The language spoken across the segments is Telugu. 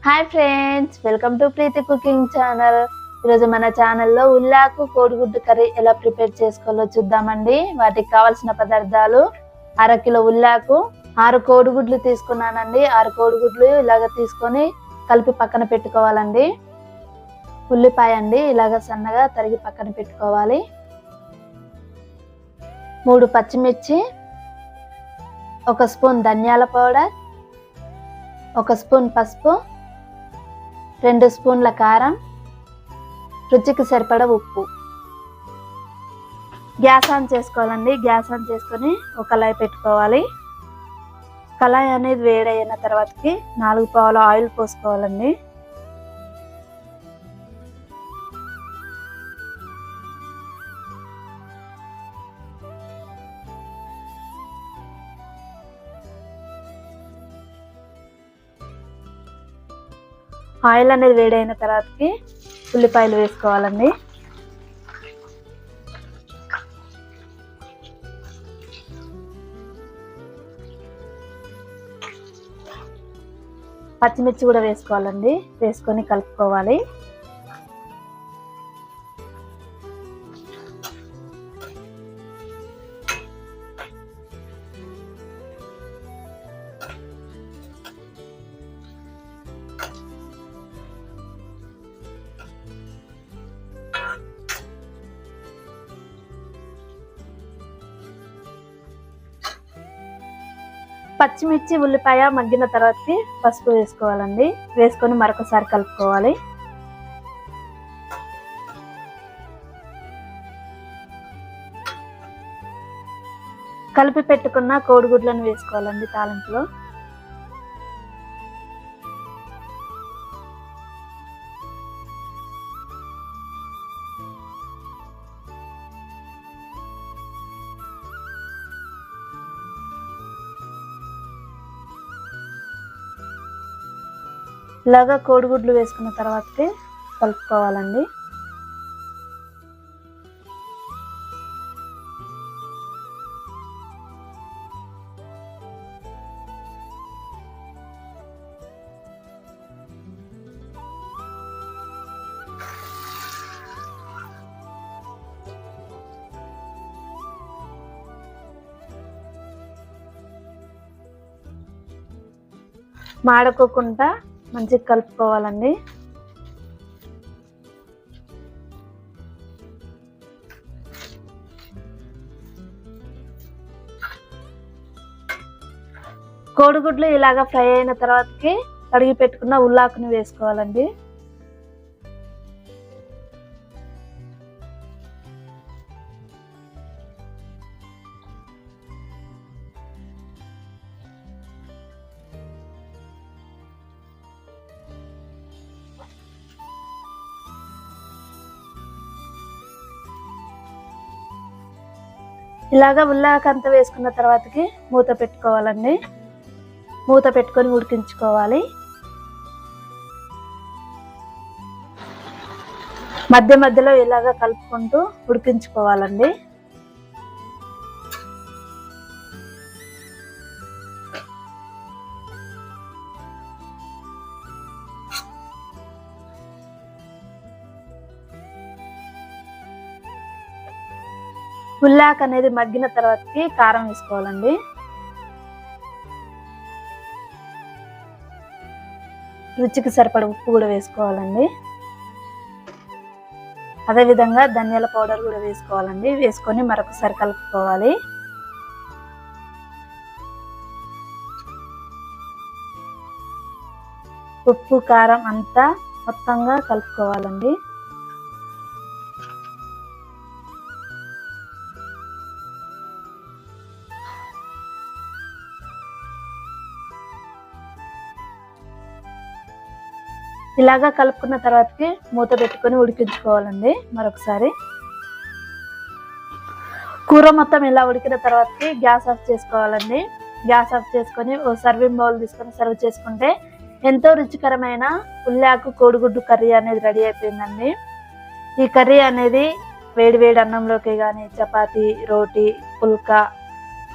Hi friends, welcome to Preethi cooking channel. ఈరోజు మన ఛానల్లో ఉల్లాకు కోడిగుడ్డు కర్రీ ఎలా ప్రిపేర్ చేసుకోవాలో చూద్దామండి. వాటికి కావాల్సిన పదార్థాలు: 1/2 కిలో ఉల్లాకు, 6 కోడిగుడ్లు తీసుకున్నానండి. 6 కోడిగుడ్లు ఇలాగ తీసుకొని కలిపి పక్కన పెట్టుకోవాలండి. ఉల్లిపాయ అండి ఇలాగ సన్నగా తరిగి పక్కన పెట్టుకోవాలి. 3 పచ్చిమిర్చి, 1 స్పూన్ ధనియాల పౌడర్, 1 స్పూన్ పసుపు, 2 స్పూన్ల కారం, రుచికి సరిపడా ఉప్పు. గ్యాస్ ఆన్ చేసుకోవాలండి. గ్యాస్ ఆన్ చేసుకొని ఒక కళాయి పెట్టుకోవాలి. కళాయి అనేది వేడైన తర్వాతకి 4 పావుల ఆయిల్ పోసుకోవాలండి. ఆయిల్ అనేది వేడైన తర్వాతకి ఉల్లిపాయలు వేసుకోవాలండి. పచ్చిమిర్చి కూడా వేసుకోవాలండి. వేసుకొని కలుపుకోవాలి. పచ్చిమిర్చి ఉల్లిపాయ మగ్గిన తర్వాతకి పసుపు వేసుకోవాలండి. వేసుకొని మరొకసారి కలుపుకోవాలి. కలిపి పెట్టుకున్న కోడిగుడ్లను వేసుకోవాలండి తాలింపులో. ఇలాగా కోడిగుడ్లు వేసుకున్న తర్వాతకి కలుపుకోవాలండి. మాడకోకుండా మంచిగా కలుపుకోవాలండి. కోడిగుడ్లు ఇలాగా ఫ్రై అయిన తర్వాతకి కడిగి పెట్టుకున్న ఉల్లాకుని వేసుకోవాలండి. ఇలాగా ఉల్లాకు అంతా వేసుకున్న తర్వాతకి మూత పెట్టుకోవాలండి. మూత పెట్టుకొని ఉడికించుకోవాలి. మధ్య మధ్యలో ఇలాగా కలుపుకుంటూ ఉడికించుకోవాలండి. ఉల్లాకు అనేది మగ్గిన తర్వాతకి కారం వేసుకోవాలండి. రుచికి సరిపడ ఉప్పు కూడా వేసుకోవాలండి. అదేవిధంగా ధనియాల పౌడర్ కూడా వేసుకోవాలండి. వేసుకొని మరొకసారి కలుపుకోవాలి. ఉప్పు కారం అంతా మొత్తంగా కలుపుకోవాలండి. ఇలాగా కలుపుకున్న తర్వాతకి మూత పెట్టుకొని ఉడికించుకోవాలండి. మరొకసారి కూర మొత్తం ఇలా ఉడికిన తర్వాతకి గ్యాస్ ఆఫ్ చేసుకోవాలండి. గ్యాస్ ఆఫ్ చేసుకొని ఓ సర్వింగ్ బౌల్ తీసుకొని సర్వ్ చేసుకుంటే ఎంతో రుచికరమైన ఉల్లాకు కోడిగుడ్డు కర్రీ అనేది రెడీ అయిపోయిందండి. ఈ కర్రీ అనేది వేడి వేడి అన్నంలోకి కానీ చపాతీ, రోటీ, పుల్కా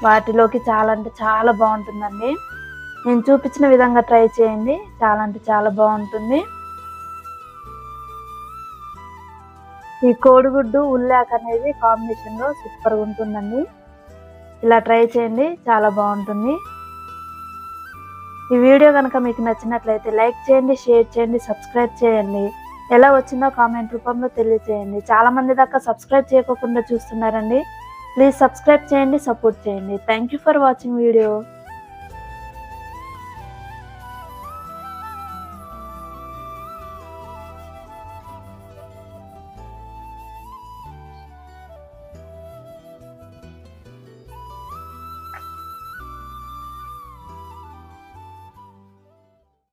వాటిలోకి చాలా అంటే చాలా బాగుంటుందండి. నేను చూపించిన విధంగా ట్రై చేయండి, చాలా అంటే చాలా బాగుంటుంది. ఈ కోడిగుడ్డు ఉల్లాక్ అనేది కాంబినేషన్లో సూపర్గా ఉంటుందండి. ఇలా ట్రై చేయండి, చాలా బాగుంటుంది. ఈ వీడియో కనుక మీకు నచ్చినట్లయితే లైక్ చేయండి, షేర్ చేయండి, సబ్స్క్రైబ్ చేయండి. ఎలా వచ్చిందో కామెంట్ రూపంలో తెలియజేయండి. చాలా మంది దాకా సబ్స్క్రైబ్ చేయకుండా చూస్తున్నారండి. ప్లీజ్ సబ్స్క్రైబ్ చేయండి, సపోర్ట్ చేయండి. Thank you for watching video.